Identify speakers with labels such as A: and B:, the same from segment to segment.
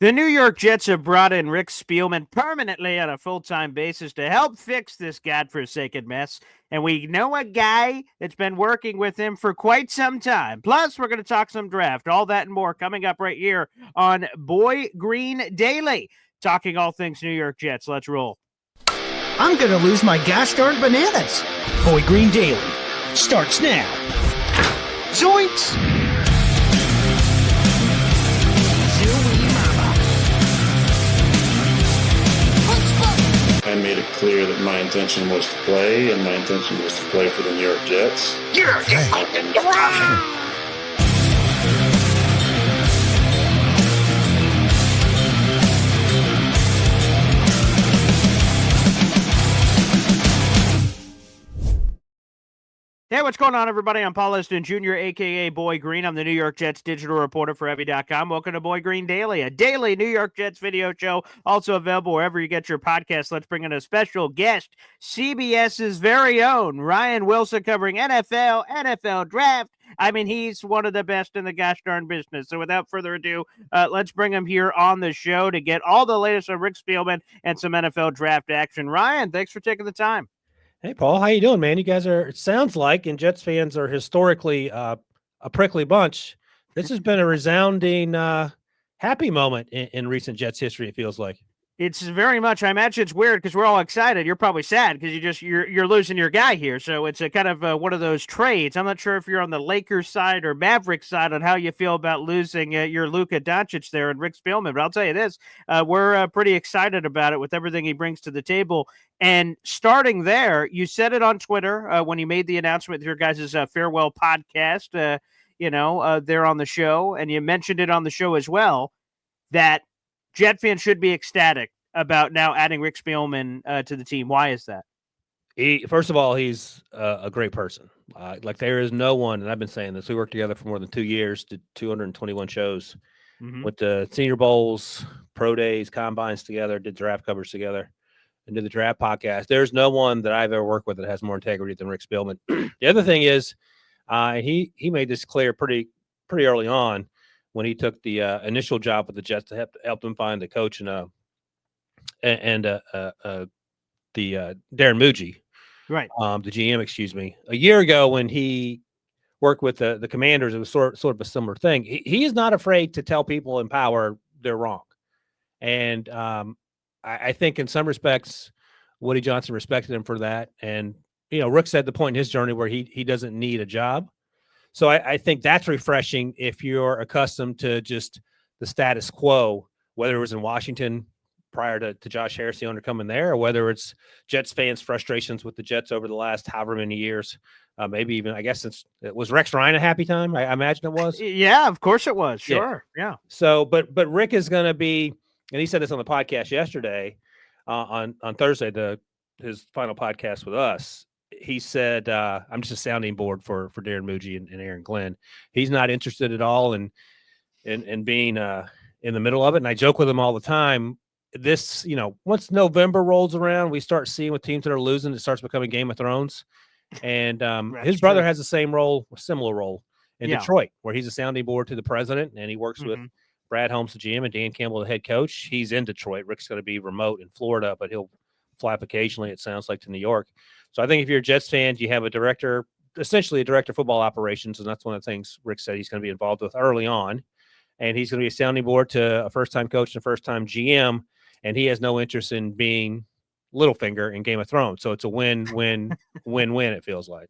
A: The New York Jets have brought in Rick Spielman permanently on a full-time basis to help fix this godforsaken mess. And we know a guy that's been working with him for quite some time. Plus, we're going to talk some draft. All that and more coming up right here on Boy Green Daily. Talking all things New York Jets. Let's roll.
B: I'm going to lose my gosh darn bananas. Boy Green Daily starts now. Zoinks!
C: I made it clear that my intention was to play, and my intention was to play for the New York Jets.
B: Yeah,
A: Hey, what's going on, everybody? I'm Paul Liston Jr., a.k.a. Boy Green. I'm the New York Jets digital reporter for Heavy.com. Welcome to Boy Green Daily, a daily New York Jets video show, also available wherever you get your podcasts. Let's bring in a special guest, CBS's very own Ryan Wilson, covering NFL, NFL draft. I mean, he's one of the best in the gosh darn business. So without further ado, let's bring him here on the show to get all the latest on Rick Spielman and some NFL draft action. Ryan, thanks for taking the time.
D: Hey, Paul, how you doing, man? You guys it sounds like, and Jets fans are historically a prickly bunch. This has been a resounding happy moment in recent Jets history, it feels like.
A: It's very much. I imagine it's weird because we're all excited. You're probably sad because you're losing your guy here. So it's a kind of one of those trades. I'm not sure if you're on the Lakers side or Mavericks side on how you feel about losing your Luka Doncic there and Rick Spielman. But I'll tell you this: we're pretty excited about it with everything he brings to the table. And starting there, you said it on Twitter when you made the announcement with your guys' farewell podcast. There on the show, and you mentioned it on the show as well that Jet fans should be ecstatic about now adding Rick Spielman to the team. Why is that?
D: First of all, he's a great person. Like there is no one, and I've been saying this, we worked together for more than 2 years, did 221 shows, went to Senior Bowls, Pro Days, Combines together, did draft covers together, and did the draft podcast. There's no one that I've ever worked with that has more integrity than Rick Spielman. The other thing is he made this clear pretty early on when he took the initial job with the Jets to help them find the coach and the Darren Muji,
A: right?
D: The GM, excuse me. A year ago when he worked with the Commanders, it was sort of a similar thing. He is not afraid to tell people in power they're wrong, and I think in some respects, Woody Johnson respected him for that. And Rick said the point in his journey where he doesn't need a job. So I think that's refreshing if you're accustomed to just the status quo, whether it was in Washington prior to Josh Harris, the owner, coming there, or whether it's Jets fans' frustrations with the Jets over the last however many years. Maybe even, I guess, since it was Rex Ryan a happy time. I imagine it was.
A: Yeah, of course it was. Sure. Yeah.
D: So, but Rick is going to be, and he said this on the podcast yesterday, on Thursday, his final podcast with us. He said, I'm just a sounding board for Darren Muji and Aaron Glenn. He's not interested at all in being in the middle of it. And I joke with him all the time. This, once November rolls around, we start seeing with teams that are losing, it starts becoming Game of Thrones. And his brother has the same role, a similar role in Detroit, where he's a sounding board to the president, and he works with Brad Holmes, the GM, and Dan Campbell, the head coach. He's in Detroit. Rick's going to be remote in Florida, but he'll fly up occasionally, it sounds like, to New York. So I think if you're a Jets fan, you have essentially a director of football operations, and that's one of the things Rick said he's going to be involved with early on. And he's going to be a sounding board to a first-time coach and a first-time GM, and he has no interest in being Littlefinger in Game of Thrones. So it's a win-win, win-win, it feels like.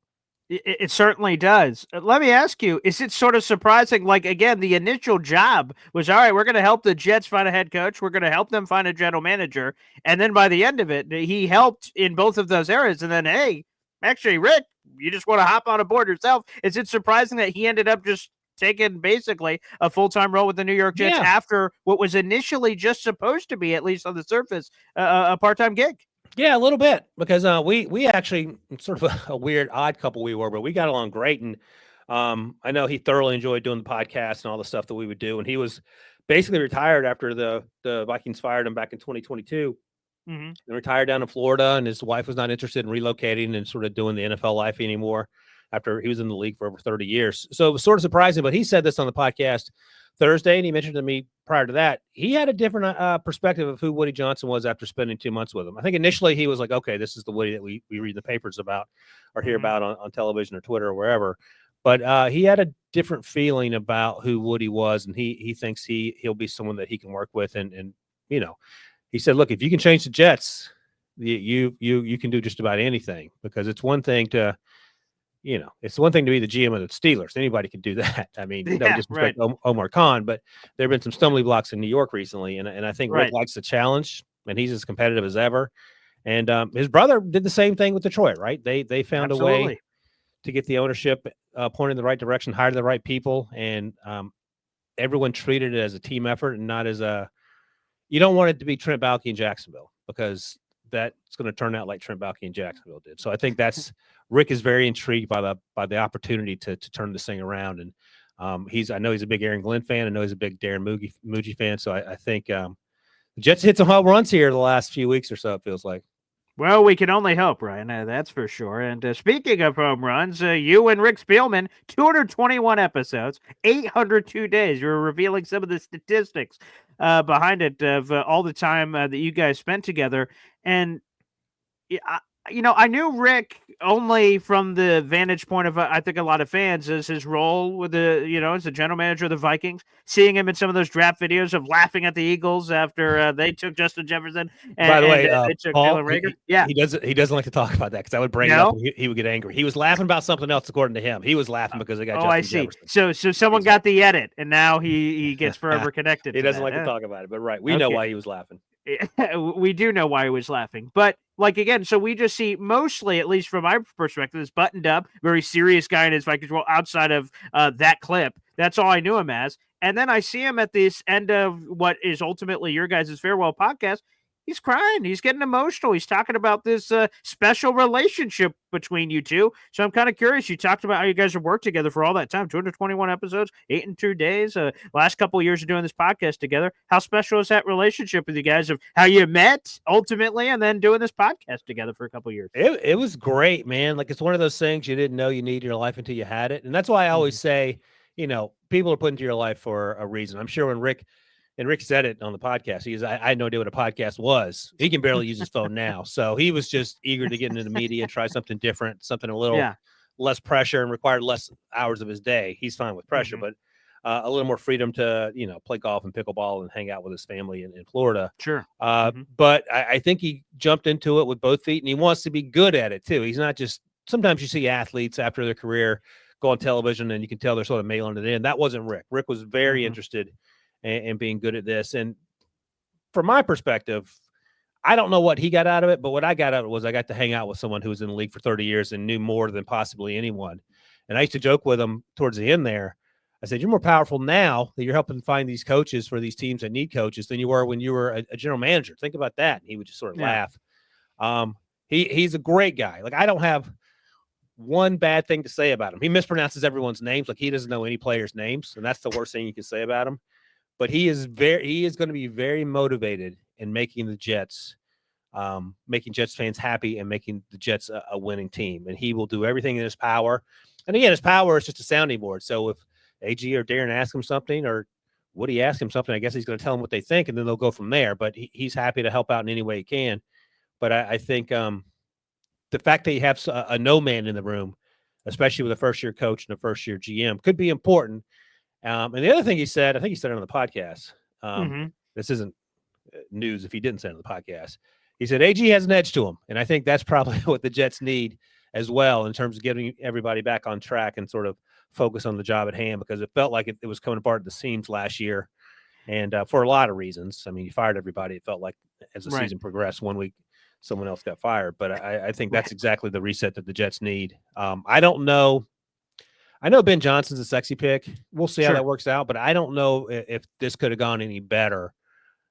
A: It certainly does. Let me ask you, is it sort of surprising? Like, again, the initial job was, all right, we're going to help the Jets find a head coach. We're going to help them find a general manager. And then by the end of it, he helped in both of those areas. And then, hey, actually, Rick, you just want to hop on board yourself. Is it surprising that he ended up just taking basically a full-time role with the New York Jets after what was initially just supposed to be, at least on the surface, a part-time gig?
D: Yeah, a little bit, because we actually, sort of a weird, odd couple we were, but we got along great. And I know he thoroughly enjoyed doing the podcast and all the stuff that we would do. And he was basically retired after the Vikings fired him back in 2022. And retired down in Florida, and his wife was not interested in relocating and sort of doing the NFL life anymore after he was in the league for over 30 years. So it was sort of surprising, but he said this on the podcast Thursday, and he mentioned to me prior to that, he had a different perspective of who Woody Johnson was after spending 2 months with him. I think initially he was like, okay, this is the Woody that we read the papers about or hear about on television or Twitter or wherever. But he had a different feeling about who Woody was, and he thinks he'll be someone that he can work with. And he said, look, if you can change the Jets, you can do just about anything, because it's one thing to it's one thing to be the GM of the Steelers. Anybody can do that. I mean, no disrespect to Omar Khan, but there have been some stumbling blocks in New York recently, and I think Rick likes the challenge, and he's as competitive as ever. And his brother did the same thing with Detroit, right? They found a way to get the ownership pointed in the right direction, hire the right people, and everyone treated it as a team effort and not as you don't want it to be Trent Baalke in Jacksonville, because that's going to turn out like Trent Baalke in Jacksonville did. So I think Rick is very intrigued by the opportunity to turn this thing around. And I know he's a big Aaron Glenn fan. I know he's a big Darren Muji fan. So I think the Jets hit some home runs here the last few weeks or so, it feels like.
A: Well, we can only hope, Ryan. That's for sure. And speaking of home runs, you and Rick Spielman, 221 episodes, 802 days. You're revealing some of the statistics behind it of all the time that you guys spent together. And I knew Rick only from the vantage point of, I think, a lot of fans, as his role with as the general manager of the Vikings, seeing him in some of those draft videos of laughing at the Eagles after they took Justin Jefferson.
D: By the way,
A: they took Jalen Reagor.
D: He doesn't like to talk about that, because I would bring it up and he would get angry. He was laughing about something else, according to him. He was laughing because they got Justin Jefferson.
A: So someone got the edit, and now he gets forever connected.
D: He doesn't like to talk about it, but we know why he was laughing.
A: We do know why he was laughing, but again, so we just see mostly, at least from my perspective, this buttoned up, very serious guy in his Vikings role outside of that clip. That's all I knew him as. And then I see him at this end of what is ultimately your guys' farewell podcast. He's crying. He's getting emotional. He's talking about this special relationship between you two. So I'm kind of curious. You talked about how you guys have worked together for all that time, 221 episodes, 802 days. Last couple of years of doing this podcast together. How special is that relationship with you guys, of how you met ultimately and then doing this podcast together for a couple of years?
D: It was great, man. Like, it's one of those things you didn't know you needed in your life until you had it. And that's why I always say, people are put into your life for a reason. I'm sure when Rick said it on the podcast, I had no idea what a podcast was. He can barely use his phone now. So he was just eager to get into the media and try something different, something a little less pressure and required less hours of his day. He's fine with pressure, but a little more freedom to, play golf and pickleball and hang out with his family in Florida.
A: Sure.
D: But I think he jumped into it with both feet, and he wants to be good at it too. He's not just, sometimes you see athletes after their career go on television and you can tell they're sort of mailing it in. That wasn't Rick. Rick was very interested and being good at this. And from my perspective, I don't know what he got out of it, but what I got out of it was I got to hang out with someone who was in the league for 30 years and knew more than possibly anyone. And I used to joke with him towards the end there. I said, you're more powerful now that you're helping find these coaches for these teams that need coaches than you were when you were a general manager. Think about that. And he would just sort of laugh. He's a great guy. Like, I don't have one bad thing to say about him. He mispronounces everyone's names. Like, he doesn't know any players' names. And that's the worst thing you can say about him. But he is going to be very motivated in making the Jets, making Jets fans happy and making the Jets a winning team. And he will do everything in his power. And again, his power is just a sounding board. So if AG or Darren ask him something, or Woody ask him something, I guess he's going to tell them what they think, and then they'll go from there. But he's happy to help out in any way he can. But I think the fact that you have a no man in the room, especially with a first-year coach and a first-year GM, could be important. And the other thing he said, I think he said it on the podcast. This isn't news if he didn't say it on the podcast. He said AG has an edge to him. And I think that's probably what the Jets need as well, in terms of getting everybody back on track and sort of focus on the job at hand, because it felt like it was coming apart at the seams last year. And for a lot of reasons. I mean, you fired everybody. It felt like as the season progressed, 1 week someone else got fired. But I think that's exactly the reset that the Jets need. I don't know. I know Ben Johnson's a sexy pick. We'll see how that works out, but I don't know if this could have gone any better.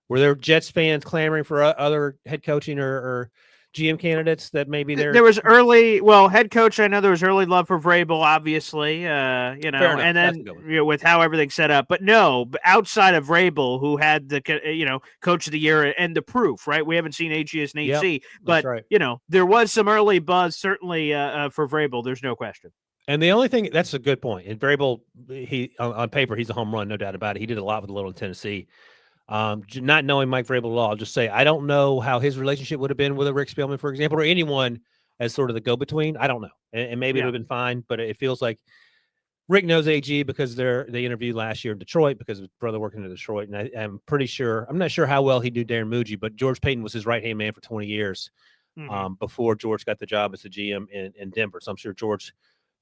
D: Were there Jets fans clamoring for other head coaching or GM candidates that maybe there was
A: head coach, I know there was early love for Vrabel, obviously, and then with how everything's set up. But no, outside of Vrabel, who had the coach of the year and the proof, right? We haven't seen AG as an HC, but there was some early buzz certainly for Vrabel. There's no question.
D: And the only thing that's a good point. And Vrabel, he on paper, he's a home run, no doubt about it. He did a lot with Little Tennessee. Not knowing Mike Vrabel at all, I'll just say I don't know how his relationship would have been with a Rick Spielman, for example, or anyone as sort of the go-between. I don't know, and maybe it would have been fine, but it feels like Rick knows AG because they interviewed last year in Detroit because of his brother working in Detroit, and I'm pretty sure I'm not sure how well he knew Darren Muji, but George Payton was his right-hand man for 20 years before George got the job as the GM in Denver. So I'm sure George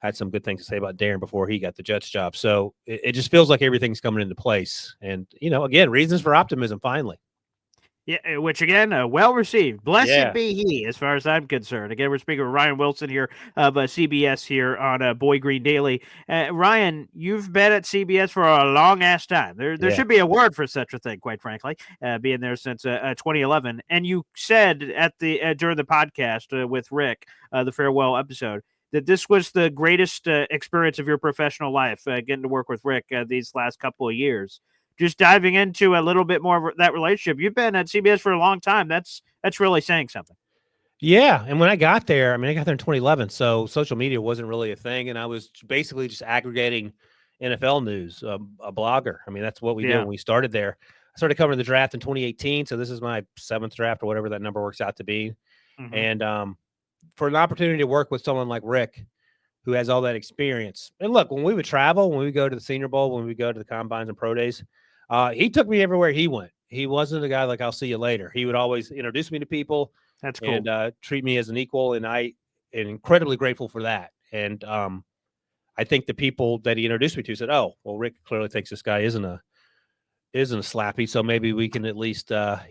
D: had some good things to say about Darren before he got the Jets job. So it just feels like everything's coming into place. And, again, reasons for optimism finally.
A: Yeah, which again, well received. Blessed be he, as far as I'm concerned. Again, we're speaking with Ryan Wilson here of CBS here on Boy Green Daily. Ryan, you've been at CBS for a long ass time. There should be a word for such a thing, quite frankly, being there since 2011. And you said at the during the podcast with Rick, the farewell episode, that this was the greatest experience of your professional life, getting to work with Rick these last couple of years. Just diving into a little bit more of that relationship. You've been at CBS for a long time. That's really saying something.
D: Yeah, and when I got there, I got there in 2011, so social media wasn't really a thing, and I was basically just aggregating NFL news, a blogger. That's what we did when we started there. I started covering the draft in 2018, so this is my 7th draft or whatever that number works out to be. And for an opportunity to work with someone like Rick, who has all that experience. And look, when we would travel, when we go to the Senior Bowl, when we go to the combines and pro days, he took me everywhere he went. He wasn't a guy like, I'll see you later. He would always introduce me to people.
A: That's cool.
D: And treat me as an equal. And I am incredibly grateful for that. And I think the people that he introduced me to said, oh, well, Rick clearly thinks this guy isn't a slappy. So maybe we can at least, have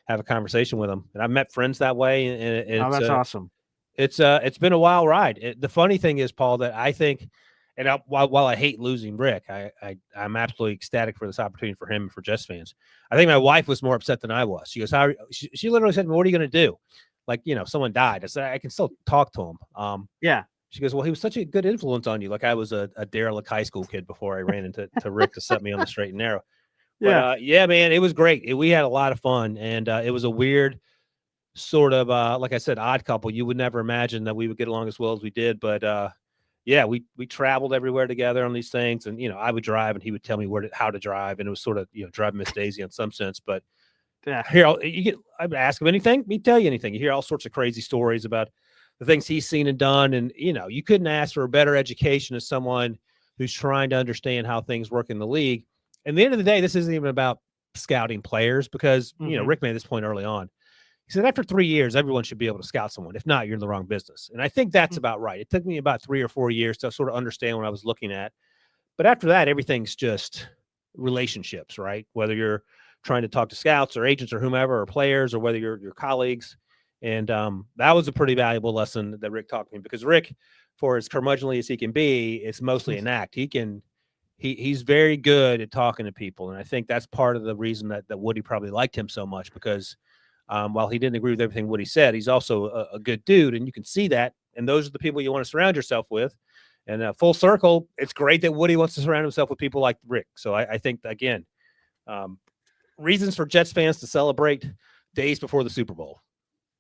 D: a conversation with him. And I've met friends that way. And
A: that's awesome.
D: It's been a wild ride. The funny thing is, Paul, that I think, and while I hate losing Rick, I'm absolutely ecstatic for this opportunity for him and for Jets fans. I think my wife was more upset than I was. She goes, she literally said, what are you going to do? Like, someone died. I said, I can still talk to him. She goes, well, he was such a good influence on you. Like I was a derelict high school kid before I ran into Rick to set me on the straight and narrow. But, man, it was great. We had a lot of fun, and it was a weird sort of, like I said, odd couple. You would never imagine that we would get along as well as we did. But, we traveled everywhere together on these things. And, I would drive and he would tell me how to drive. And it was sort of, drive Miss Daisy in some sense. But I'd ask him anything. He'd tell you anything. You hear all sorts of crazy stories about the things he's seen and done. And, you couldn't ask for a better education as someone who's trying to understand how things work in the league. And at the end of the day, this isn't even about scouting players because, Rick made this point early on. He said, after 3 years, everyone should be able to scout someone. If not, you're in the wrong business. And I think that's about right. It took me about 3 or 4 years to sort of understand what I was looking at. But after that, everything's just relationships, right? Whether you're trying to talk to scouts or agents or whomever or players or whether you're your colleagues. And that was a pretty valuable lesson that Rick taught me because Rick, for as curmudgeonly as he can be, it's mostly an act. He's very good at talking to people. And I think that's part of the reason that Woody probably liked him so much because while he didn't agree with everything Woody said, he's also a good dude, and you can see that. And those are the people you want to surround yourself with. And full circle, it's great that Woody wants to surround himself with people like Rick. So I think, again, reasons for Jets fans to celebrate days before the Super Bowl.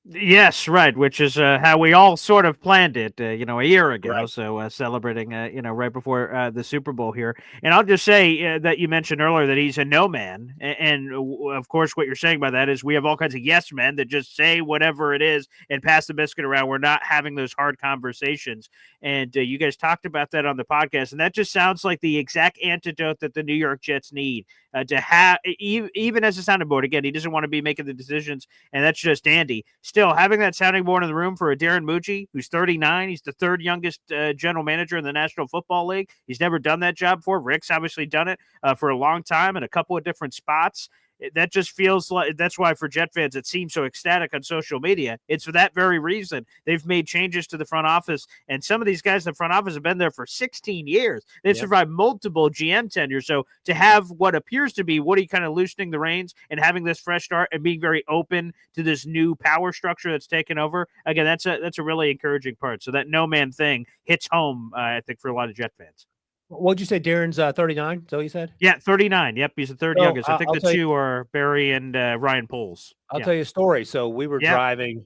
A: Yes, right, which is how we all sort of planned it, a year ago.
D: Right.
A: So celebrating, right before the Super Bowl here. And I'll just say that you mentioned earlier that he's a no man. And of course, what you're saying by that is we have all kinds of yes men that just say whatever it is and pass the biscuit around. We're not having those hard conversations. And you guys talked about that on the podcast. And that just sounds like the exact antidote that the New York Jets need to have, even as a sounding board. Again, he doesn't want to be making the decisions, and that's just Andy. Still, having that sounding board in the room for a Darren Muji, who's 39, he's the third youngest general manager in the National Football League. He's never done that job before. Rick's obviously done it for a long time in a couple of different spots. That just feels like that's why for Jet fans it seems so ecstatic on social media. It's for that very reason. They've made changes to the front office, and some of these guys in the front office have been there for 16 years. They've survived multiple GM tenures. So to have what appears to be Woody kind of loosening the reins and having this fresh start and being very open to this new power structure that's taken over, again, that's a really encouraging part. So that no man thing hits home, I think, for a lot of Jet fans.
D: What'd you say? Darren's 39. Is that what you said?
A: Yeah, 39. Yep, he's the third youngest. I think the two are Barry and Ryan Poles.
D: I'll tell you a story. So we were driving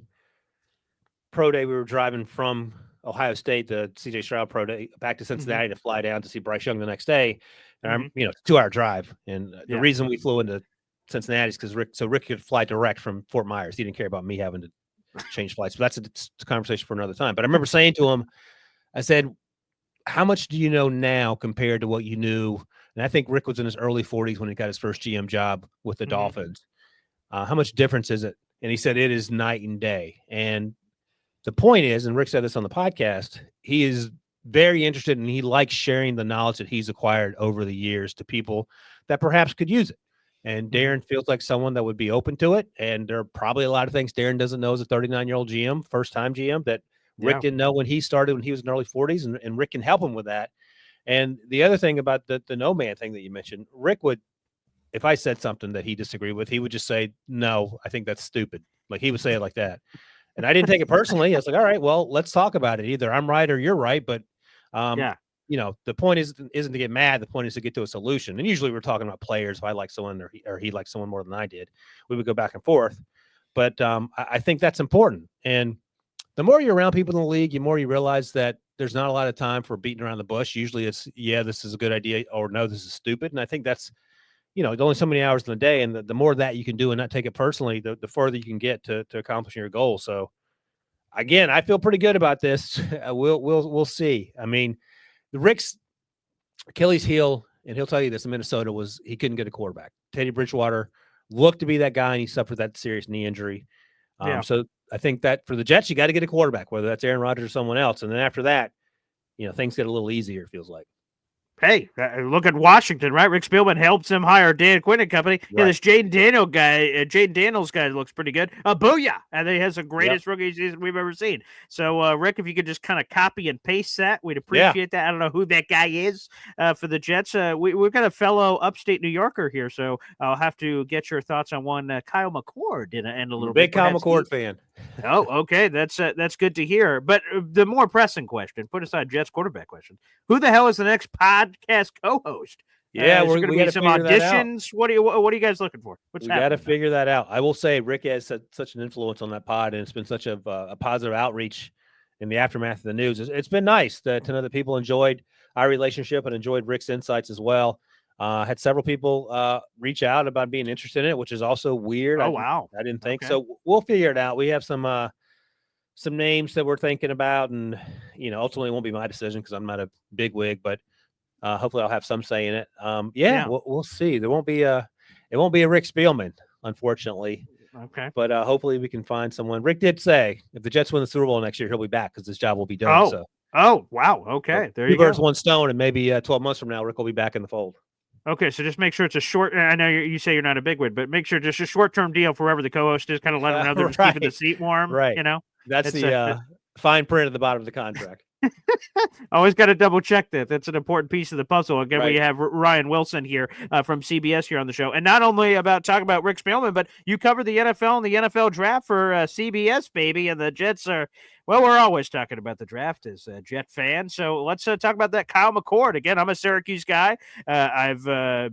D: pro day. We were driving from Ohio State, the CJ Stroud Pro Day, back to Cincinnati to fly down to see Bryce Young the next day. And I'm, it's a 2-hour drive. And the reason we flew into Cincinnati is because Rick could fly direct from Fort Myers. He didn't care about me having to change flights. But that's a conversation for another time. But I remember saying to him, I said, how much do you know now compared to what you knew? And I think Rick was in his early 40s when he got his first GM job with the Dolphins. How much difference is it? And he said it is night and day. And the point is, and Rick said this on the podcast, he is very interested and he likes sharing the knowledge that he's acquired over the years to people that perhaps could use it. And Darren feels like someone that would be open to it. And there are probably a lot of things Darren doesn't know as a 39-year-old GM, first-time GM, that Rick didn't know when he started when he was in the early 40s, and Rick can help him with that. And the other thing about the no man thing that you mentioned, Rick would, if I said something that he disagreed with, he would just say, no, I think that's stupid. Like he would say it like that. And I didn't take it personally. I was like, all right, well, let's talk about it. Either I'm right or you're right. But, the point isn't to get mad. The point is to get to a solution. And usually we're talking about players. If I like someone or he likes someone more than I did, we would go back and forth. But I think that's important. And the more you're around people in the league, the more you realize that there's not a lot of time for beating around the bush. Usually it's, this is a good idea, or no, this is stupid. And I think that's, there's only so many hours in the day. And the more that you can do and not take it personally, the further you can get to accomplishing your goal. So again, I feel pretty good about this. We'll see. I mean, the Rick's Achilles heel, and he'll tell you this in Minnesota, was he couldn't get a quarterback. Teddy Bridgewater looked to be that guy, and he suffered that serious knee injury. So I think that for the Jets, you got to get a quarterback, whether that's Aaron Rodgers or someone else. And then after that, things get a little easier, it feels like.
A: Hey, look at Washington, right? Rick Spielman helps him hire Dan Quinn and company. Right. Yeah, this Jaden Daniels guy looks pretty good. Booyah! And he has the greatest rookie season we've ever seen. So, Rick, if you could just kind of copy and paste that, we'd appreciate that. I don't know who that guy is for the Jets. We've got a fellow upstate New Yorker here, so I'll have to get your thoughts on one Kyle McCord and a little
D: bit. Big Kyle McCord fan.
A: Oh, okay. That's good to hear. But the more pressing question, put aside Jets quarterback question, who the hell is the next podcast co-host?
D: Yeah,
A: we're going to be some auditions. What are you guys looking for?
D: We got to figure that out. I will say Rick has such an influence on that pod, and it's been such a positive outreach in the aftermath of the news. It's been nice to know that people enjoyed our relationship and enjoyed Rick's insights as well. Had several people reach out about being interested in it, which is also weird.
A: Oh, wow.
D: I didn't think so. We'll figure it out. We have some names that we're thinking about, and ultimately it won't be my decision because I'm not a bigwig, but hopefully I'll have some say in it. We'll see. It won't be a Rick Spielman, unfortunately.
A: Okay.
D: But hopefully we can find someone. Rick did say if the Jets win the Super Bowl next year, he'll be back because this job will be done.
A: Oh, wow. Okay. There you go.
D: 2 birds, 1 stone, and maybe 12 months from now, Rick will be back in the fold.
A: Okay, so just make sure it's a short. I know you say you're not a bigwig, but make sure just a short-term deal for whoever the co-host is, kind of let them know they're just keeping the seat warm.
D: Right. That's the fine print at the bottom of the contract.
A: Always got to double check that. That's an important piece of the puzzle. Again, we have Ryan Wilson here from CBS here on the show. And not only talk about Rick Spielman, but you cover the NFL and the NFL draft for CBS, baby. And the Jets are, we're always talking about the draft as a Jet fan. So let's talk about that Kyle McCord. Again, I'm a Syracuse guy. I've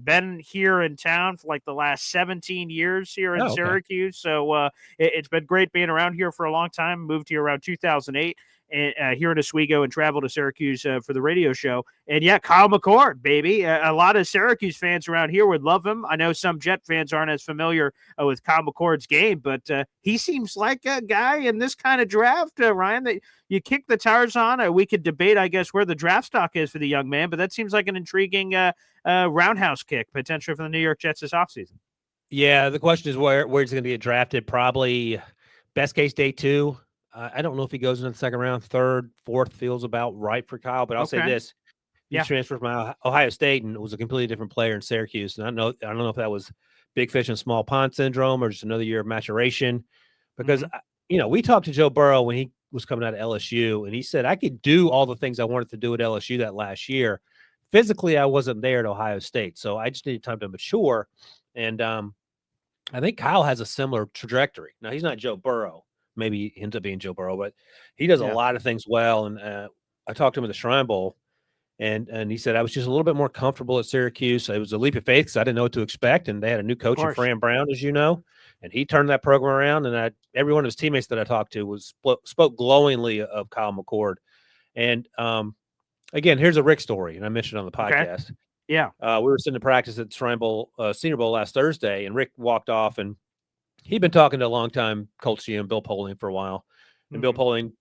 A: been here in town for like the last 17 years here in Syracuse. So it's been great being around here for a long time. Moved here around 2008. Here in Oswego and travel to Syracuse for the radio show. And Kyle McCord, baby. A lot of Syracuse fans around here would love him. I know some Jet fans aren't as familiar with Kyle McCord's game, but he seems like a guy in this kind of draft, Ryan, that you kick the tires on. We could debate, I guess, where the draft stock is for the young man, but that seems like an intriguing roundhouse kick potentially for the New York Jets this offseason.
D: Yeah, the question is where he's going to get drafted. Probably best case day 2. I don't know if he goes into the second round. 3rd, 4th feels about right for Kyle, but I'll say this. He transferred from Ohio State and was a completely different player in Syracuse. And I don't know if that was big fish in small pond syndrome or just another year of maturation. Because, we talked to Joe Burrow when he was coming out of LSU, and he said, I could do all the things I wanted to do at LSU that last year. Physically, I wasn't there at Ohio State, so I just needed time to mature. And I think Kyle has a similar trajectory. Now, he's not Joe Burrow. Maybe he ends up being Joe Burrow, but he does a lot of things well. And I talked to him at the Shrine Bowl, and he said, I was just a little bit more comfortable at Syracuse. It was a leap of faith because I didn't know what to expect. And they had a new coach in Fran Brown, as you know, and he turned that program around. And every one of his teammates that I talked to spoke glowingly of Kyle McCord. And again, here's a Rick story, and I mentioned it on the
A: Okay.
D: podcast.
A: Yeah.
D: We were sitting to practice at Shrine Bowl, Senior Bowl last Thursday, and Rick walked off, and he'd been talking to a longtime Colts GM, Bill Polian, for a while. And Bill Polian,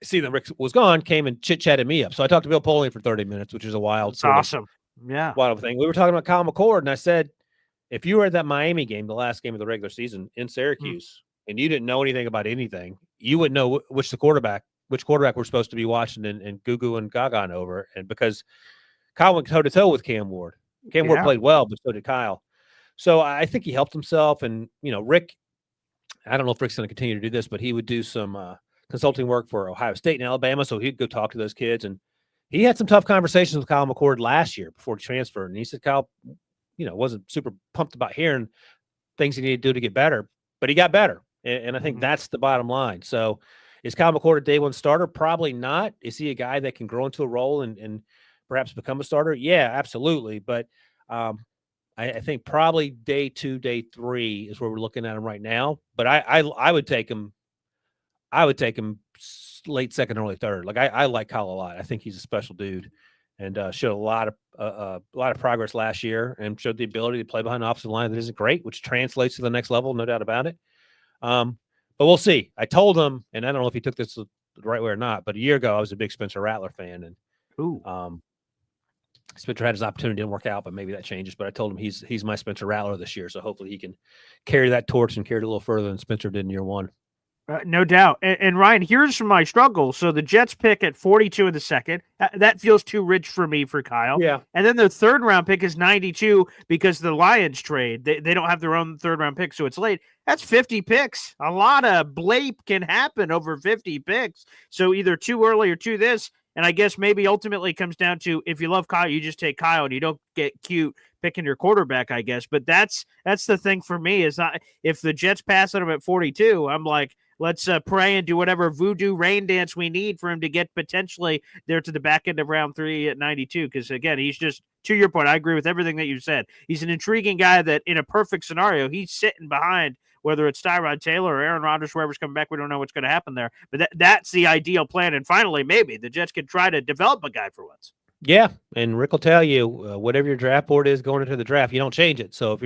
D: seeing that Rick was gone, came and chit-chatted me up. So I talked to Bill Polian for 30 minutes, which is a wild
A: That's
D: sort
A: awesome. Yeah.
D: wild thing. We were talking about Kyle McCord, and I said, if you were at that Miami game, the last game of the regular season in Syracuse, and you didn't know anything about anything, you wouldn't know which quarterback we're supposed to be watching and goo and gaga over. And because Kyle went toe-to-toe with Cam Ward. Cam Ward played well, but so did Kyle. So I think he helped himself. And, Rick, I don't know if Rick's going to continue to do this, but he would do some consulting work for Ohio State and Alabama. So he'd go talk to those kids. And he had some tough conversations with Kyle McCord last year before he transferred. And he said Kyle, wasn't super pumped about hearing things he needed to do to get better, but he got better. And I think that's the bottom line. So is Kyle McCord a day one starter? Probably not. Is he a guy that can grow into a role and perhaps become a starter? Yeah, absolutely. But I think probably day 2, day 3 is where we're looking at him right now. But I would take him. I would take him late second, early third. Like I like Kyle a lot. I think he's a special dude, and showed a lot of progress last year, and showed the ability to play behind the offensive line that isn't great, which translates to the next level, no doubt about it. But we'll see. I told him, and I don't know if he took this the right way or not, but a year ago I was a big Spencer Rattler fan, and Spencer had his opportunity, didn't work out, but maybe that changes. But I told him he's my Spencer Rattler this year, so hopefully he can carry that torch and carry it a little further than Spencer did in year 1.
A: No doubt. And Ryan, here's my struggle. So the Jets pick at 42 in the second. That feels too rich for me for Kyle.
D: Yeah.
A: And then their third round pick is 92 because the Lions trade. They don't have their own third round pick, so it's late. That's 50 picks. A lot of bleep can happen over 50 picks. So either too early or too this. And I guess maybe ultimately comes down to, if you love Kyle, you just take Kyle and you don't get cute picking your quarterback, I guess. But that's the thing for me is not, if the Jets pass on him at 42, I'm like, let's pray and do whatever voodoo rain dance we need for him to get potentially there to the back end of round 3 at 92. Because, again, he's just, to your point, I agree with everything that you said. He's an intriguing guy that, in a perfect scenario, he's sitting behind, whether it's Tyrod Taylor or Aaron Rodgers, whoever's coming back. We don't know what's going to happen there. But that's the ideal plan. And finally, maybe the Jets could try to develop a guy for once.
D: Yeah, and Rick will tell you, whatever your draft board is going into the draft, you don't change it. So if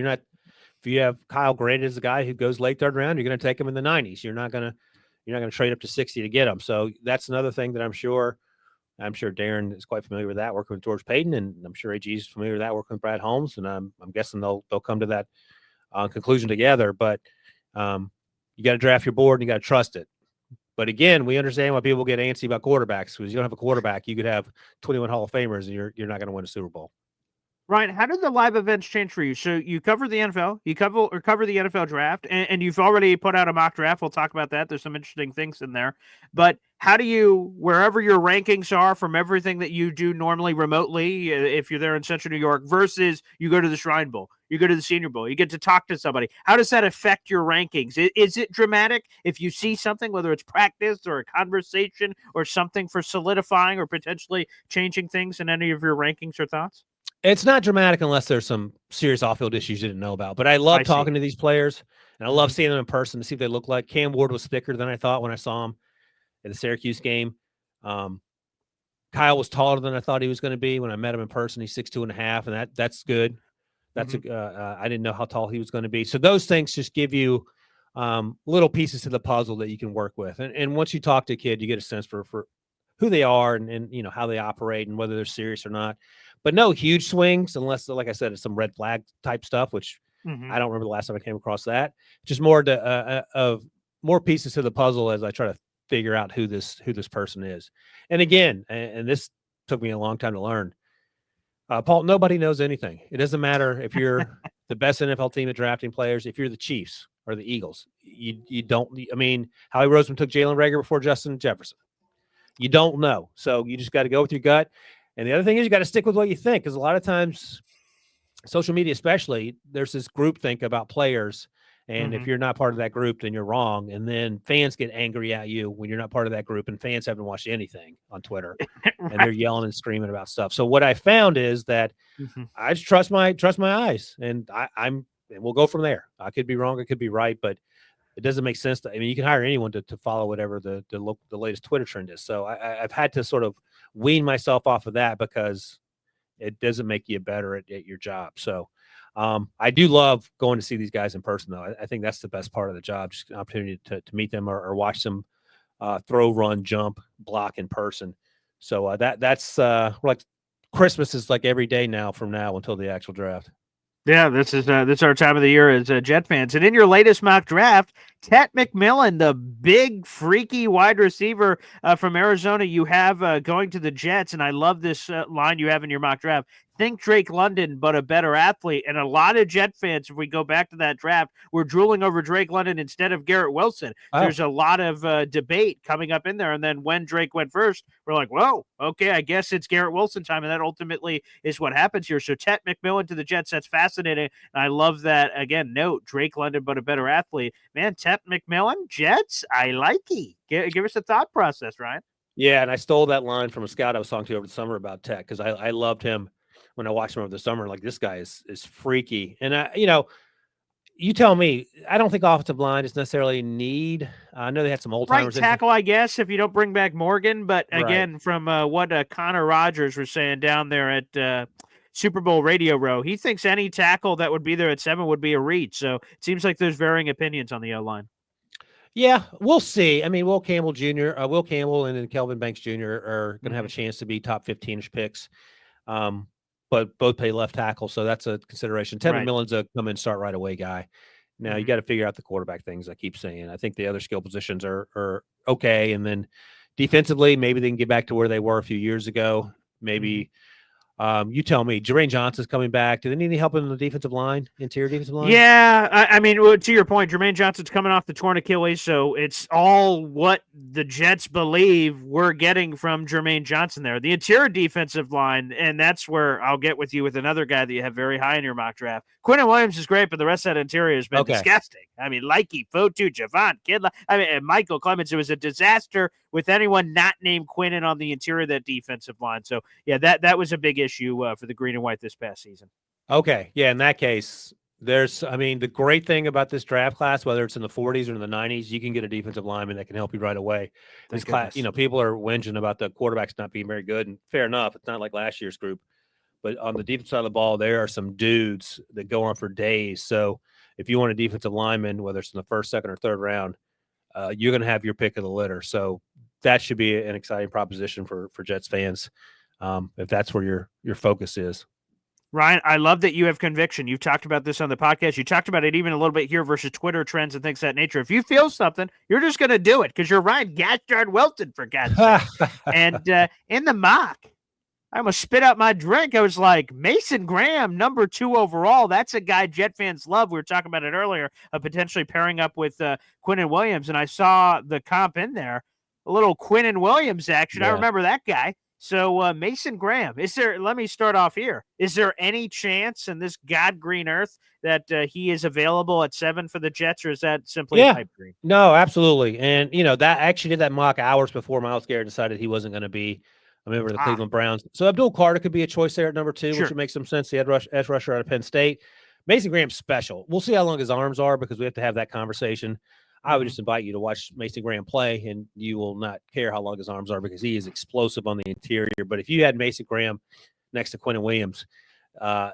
D: you have Kyle graded as a guy who goes late third round, you're going to take him in the 90s. You're not going to trade up to 60 to get him. So that's another thing that I'm sure Darren is quite familiar with that, working with George Payton, and I'm sure AG is familiar with that, working with Brad Holmes. And I'm guessing they'll come to that conclusion together. But you got to draft your board and you got to trust it. But again, we understand why people get antsy about quarterbacks, because you don't have a quarterback. You could have 21 Hall of Famers, and you're not going to win a Super Bowl.
A: Ryan, how did the live events change for you? So you cover the NFL, you cover the NFL draft, and you've already put out a mock draft. We'll talk about that. There's some interesting things in there. But how do you, wherever your rankings are from everything that you do normally remotely, if you're there in Central New York, versus you go to the Shrine Bowl, you go to the Senior Bowl, you get to talk to somebody. How does that affect your rankings? Is it dramatic if you see something, whether it's practice or a conversation or something for solidifying or potentially changing things in any of your rankings or thoughts?
D: It's not dramatic unless there's some serious off-field issues you didn't know about. But I love talking to these players, and I love seeing them in person to see what they look like. Cam Ward was thicker than I thought when I saw him at the Syracuse game. Kyle was taller than I thought he was going to be when I met him in person. He's 6'2.5", and that's good. That's I didn't know how tall he was going to be. So those things just give you little pieces to the puzzle that you can work with. And once you talk to a kid, you get a sense for who they are and how they operate and whether they're serious or not. But no huge swings, unless, like I said, it's some red flag type stuff, which I don't remember the last time I came across that. Just more of more pieces to the puzzle as I try to figure out who this person is. And again, and this took me a long time to learn, Paul, nobody knows anything. It doesn't matter if you're the best NFL team at drafting players. If you're the Chiefs or the Eagles, you don't. I mean, Howie Roseman took Jalen Reagor before Justin Jefferson. You don't know, so you just got to go with your gut. And the other thing is you got to stick with what you think, because a lot of times, social media especially, there's this group think about players. And if you're not part of that group, then you're wrong. And then fans get angry at you when you're not part of that group, and fans haven't watched anything on Twitter and they're yelling and screaming about stuff. So what I found is that I just trust my eyes, and and we'll go from there. I could be wrong. I could be right, but it doesn't make sense. I mean, you can hire anyone to follow whatever the latest Twitter trend is. So I've had to sort of wean myself off of that because it doesn't make you better at your job. So I do love going to see these guys in person, though. I think that's the best part of the job, just an opportunity to meet them or watch them throw, run, jump, block in person. So that's like Christmas is like every day now from now until the actual draft.
A: Yeah, this is our time of the year as Jet fans. And in your latest mock draft, Tet McMillan, the big freaky wide receiver from Arizona, you have going to the Jets, and I love this line you have in your mock draft. Think Drake London, but a better athlete. And a lot of Jet fans, if we go back to that draft, were drooling over Drake London instead of Garrett Wilson.
D: Oh.
A: There's a lot of debate coming up in there. And then when Drake went first, we're like, whoa, okay, I guess it's Garrett Wilson time. And that ultimately is what happens here. So Tet McMillan to the Jets, that's fascinating. And I love that, again, note, Drake London, but a better athlete. Man, Tet McMillan, Jets, I like it. Give us a thought process, Ryan.
D: Yeah, and I stole that line from a scout I was talking to over the summer about Tet because I loved him when I watched him over the summer. Like, this guy is freaky. And, you tell me, I don't think offensive line is necessarily need. I know they had some old timers.
A: Right tackle, I guess, if you don't bring back Morgan. But again,
D: right.
A: from what Connor Rogers was saying down there at Super Bowl Radio Row, he thinks any tackle that would be there at 7 would be a reach. So it seems like there's varying opinions on the O-line.
D: Yeah, we'll see. I mean, Will Campbell and then Kelvin Banks Jr. are going to have a chance to be top 15-ish picks. But both play left tackle, so that's a consideration. Tet McMillan's a come in, start right away guy. Now you got to figure out the quarterback things. I keep saying. I think the other skill positions are okay, and then defensively, maybe they can get back to where they were a few years ago. Maybe you tell me. Jermaine Johnson's coming back. Do they need any help in the defensive line, interior defensive line?
A: Yeah, I mean, to your point, Jermaine Johnson's coming off the torn Achilles, so it's all what the Jets believe we're getting from Jermaine Johnson there. The interior defensive line, and that's where I'll get with you with another guy that you have very high in your mock draft. Quinnen Williams is great, but the rest of that interior has been disgusting. I mean, Likey, Fotu, Javon, Kidla, and Michael Clemens. It was a disaster with anyone not named Quinnen on the interior of that defensive line. So, yeah, that was a big issue for the green and white this past season.
D: Okay. Yeah, in that case, the great thing about this draft class, whether it's in the 40s or in the 90s, you can get a defensive lineman that can help you right away. This class, people are whinging about the quarterbacks not being very good, and fair enough. It's not like last year's group. But on the defensive side of the ball, there are some dudes that go on for days. So if you want a defensive lineman, whether it's in the first, second, or third round, you're going to have your pick of the litter. So that should be an exciting proposition for Jets fans, if that's where your focus is.
A: Ryan, I love that you have conviction. You've talked about this on the podcast. You talked about it even a little bit here versus Twitter trends and things of that nature. If you feel something, you're just going to do it because you're Ryan Gastard Wilton, for God's sake. And in the mock, I almost spit out my drink. I was like, Mason Graham, number 2 overall. That's a guy Jet fans love. We were talking about it earlier, potentially pairing up with Quinnen Williams. And I saw the comp in there, a little Quinnen Williams action. Yeah. I remember that guy. So Mason Graham, let me start off here. Is there any chance in this God green earth that he is available at 7 for the Jets, or is that simply a pipe dream?
D: No, absolutely. And, that actually did that mock hours before Myles Garrett decided he wasn't going to be a member of the Cleveland Browns. So Abdul Carter could be a choice there at number 2, which would make some sense. The edge rusher out of Penn State. Mason Graham's special. We'll see how long his arms are because we have to have that conversation. I would just invite you to watch Mason Graham play, and you will not care how long his arms are because he is explosive on the interior. But if you had Mason Graham next to Quinnen Williams,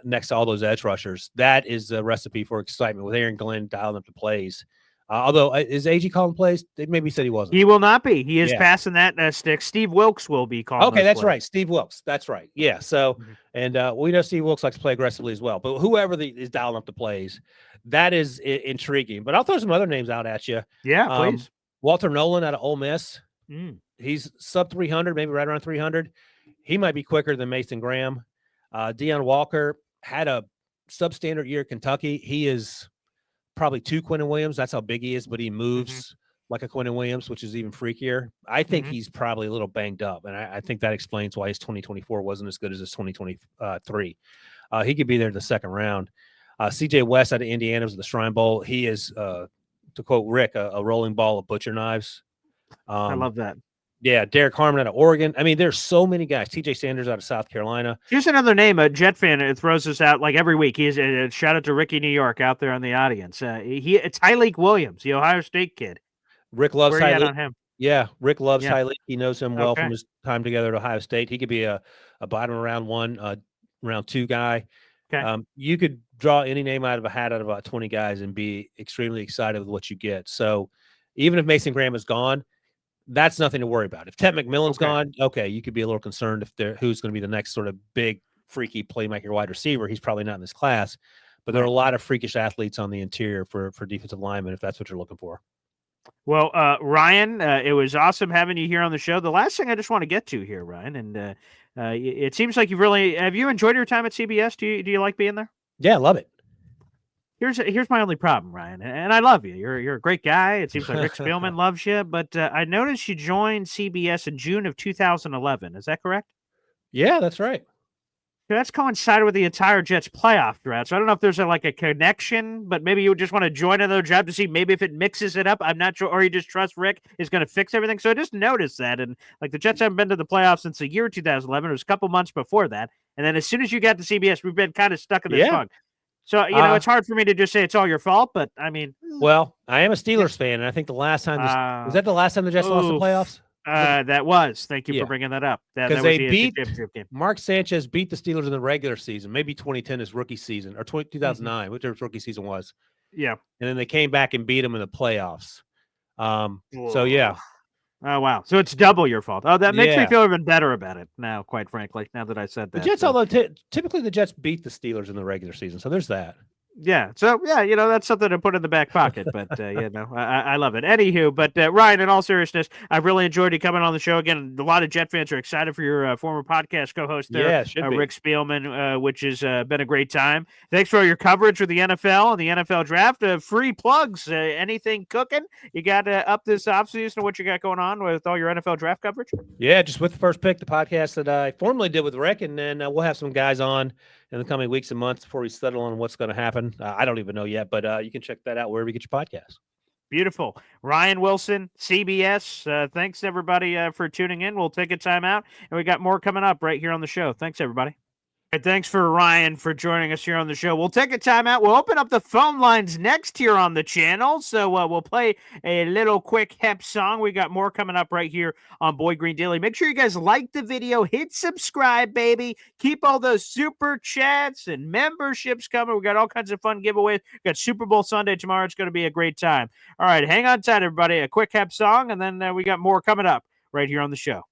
D: next to all those edge rushers, that is a recipe for excitement with Aaron Glenn dialing up the plays. Although, is AG calling plays? They maybe said he wasn't.
A: He will not be. He is passing that stick. Steve Wilkes will be calling.
D: Okay, that's
A: plays.
D: right. Steve Wilkes. That's right. Yeah. So, and we know Steve Wilkes likes to play aggressively as well. But whoever is dialing up the plays, that is intriguing. But I'll throw some other names out at you.
A: Yeah, please.
D: Walter Nolan out of Ole Miss. He's sub 300, maybe right around 300. He might be quicker than Mason Graham. Deion Walker had a substandard year at Kentucky. He is probably 2 Quinnen Williams. That's how big he is, but he moves like a Quinnen Williams, which is even freakier. I think he's probably a little banged up, and I think that explains why his 2024 wasn't as good as his 2023. He could be there in the second round. CJ West out of Indiana was at the Shrine Bowl. He is, to quote Rick, a rolling ball of butcher knives.
A: I love that.
D: Yeah, Derek Harmon out of Oregon. I mean, there's so many guys. TJ Sanders out of South Carolina.
A: Here's another name, a Jet fan. It throws this out like every week. He's shout out to Ricky New York out there in the audience. It's Tyleek Williams, the Ohio State kid.
D: Rick loves
A: Where are you at
D: Tyleek.
A: on him?
D: Yeah, Rick loves
A: Yeah.
D: Tyleek. He knows him well
A: Okay.
D: from his time together at Ohio State. He could be a bottom round 1, round 2 guy.
A: Okay.
D: You could draw any name out of a hat out of about 20 guys and be extremely excited with what you get. So even if Mason Graham is gone, that's nothing to worry about. If Ted McMillan's gone, okay, you could be a little concerned if who's going to be the next sort of big, freaky playmaker wide receiver. He's probably not in this class, but there are a lot of freakish athletes on the interior for defensive linemen if that's what you're looking for.
A: Well, Ryan, it was awesome having you here on the show. The last thing I just want to get to here, Ryan, and it seems like have you enjoyed your time at CBS? Do you like being there?
D: Yeah, I love it.
A: Here's my only problem, Ryan, and I love you. You're a great guy. It seems like Rick Spielman loves you, but I noticed you joined CBS in June of 2011. Is that correct?
D: Yeah, that's right.
A: That's coincided with the entire Jets playoff drought. So I don't know if there's a connection, but maybe you would just want to join another job to see maybe if it mixes it up. I'm not sure, or you just trust Rick is going to fix everything. So I just noticed that, and like the Jets haven't been to the playoffs since the year 2011. It was a couple months before that, and then as soon as you got to CBS, we've been kind of stuck in this funk. So it's hard for me to just say it's all your fault, but I mean,
D: well, I am a Steelers fan, and I think the last time was that the last time the Jets lost the playoffs?
A: That was. Thank you for bringing that up. Because
D: they beat Mark Sanchez beat the Steelers in the regular season, maybe 2010 is rookie season, or 2009, whichever his rookie season was.
A: Yeah,
D: and then they came back and beat him in the playoffs. So yeah.
A: Oh wow! So it's double your fault. Oh, that makes me feel even better about it now. Quite frankly, now that I said that,
D: the Jets, although typically the Jets beat the Steelers in the regular season, so there's that.
A: Yeah. So yeah, that's something to put in the back pocket. But I love it. Anywho, but Ryan, in all seriousness, I've really enjoyed you coming on the show again. A lot of Jet fans are excited for your former podcast co-host there, Rick Spielman, which has been a great time. Thanks for all your coverage of the NFL and the NFL draft. Free plugs. Anything cooking? You got up this offseason? What you got going on with all your NFL draft coverage?
D: Yeah, just with the First Pick, the podcast that I formerly did with Rick, and then we'll have some guys on in the coming weeks and months before we settle on what's going to happen. I don't even know yet, but you can check that out wherever you get your podcasts.
A: Beautiful. Ryan Wilson, CBS. Thanks, everybody, for tuning in. We'll take a time out, and we got more coming up right here on the show. Thanks, everybody. And thanks for Ryan for joining us here on the show. We'll take a time out. We'll open up the phone lines next here on the channel. So we'll play a little quick hep song. We got more coming up right here on Boy Green Daily. Make sure you guys like the video. Hit subscribe, baby. Keep all those super chats and memberships coming. We got all kinds of fun giveaways. We got Super Bowl Sunday tomorrow. It's going to be a great time. All right, hang on tight, everybody. A quick hep song, and then we got more coming up right here on the show.